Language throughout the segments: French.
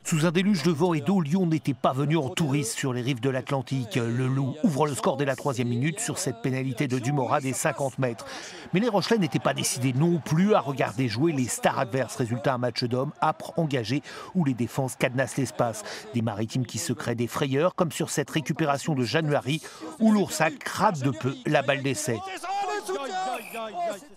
Sous un déluge de vent et d'eau, Lyon n'était pas venu en touriste sur les rives de l'Atlantique. Le Loup ouvre le score dès la 3e minute sur cette pénalité de Dumora des 50 mètres. Mais les Rochelais n'étaient pas décidés non plus à regarder jouer les stars adverses. Résultat, un match d'hommes âpre, engagé, où les défenses cadenassent l'espace. Des Maritimes qui se créent des frayeurs, comme sur cette récupération de January, où l'Oursac rate de peu la balle d'essai.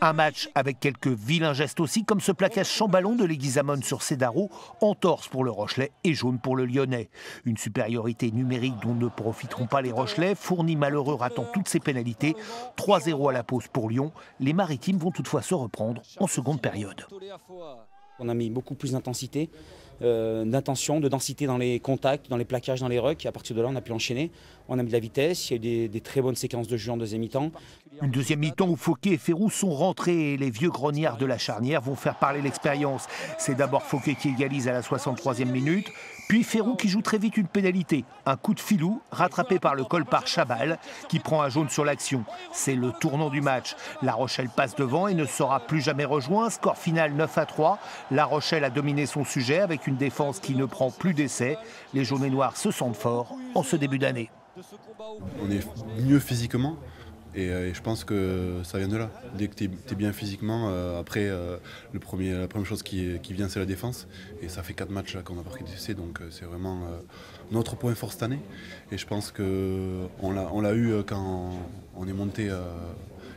Un match avec quelques vilains gestes aussi, comme ce plaquage chamballon de Leguizamon sur Cedaro, entorse pour le Rochelais et jaune pour le Lyonnais. Une supériorité numérique dont ne profiteront pas les Rochelais, Fourni malheureux ratant toutes ses pénalités. 3-0 à la pause pour Lyon. Les Maritimes vont toutefois se reprendre en seconde période. On a mis beaucoup plus d'intensité, d'intention, de densité dans les contacts, dans les plaquages, dans les rucks. Et à partir de là, on a pu enchaîner. On a mis de la vitesse, il y a eu des très bonnes séquences de jeu en deuxième mi-temps. Une deuxième mi-temps où Fauquet et Ferrou sont rentrés et les vieux grognards de la charnière vont faire parler l'expérience. C'est d'abord Fauquet qui égalise à la 63e minute, puis Ferrou qui joue très vite une pénalité. Un coup de filou rattrapé par le col par Chabal qui prend un jaune sur l'action. C'est le tournant du match. La Rochelle passe devant et ne sera plus jamais rejoint. Score final 9-3. La Rochelle a dominé son sujet avec une défense qui ne prend plus d'essais. Les jaunes et noirs se sentent forts en ce début d'année. On est mieux physiquement et je pense que ça vient de là. Dès que tu es bien physiquement, après la première chose qui vient c'est la défense. Et ça fait 4 matchs qu'on a pris d'essai, donc c'est vraiment notre point fort cette année. Et je pense qu'on l'a eu quand on est monté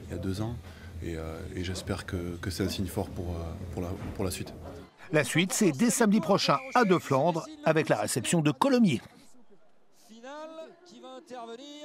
il y a 2 ans. Et j'espère que c'est un signe fort pour la suite. La suite, c'est dès samedi prochain à De Flandre avec la réception de Colomiers. Qui va intervenir.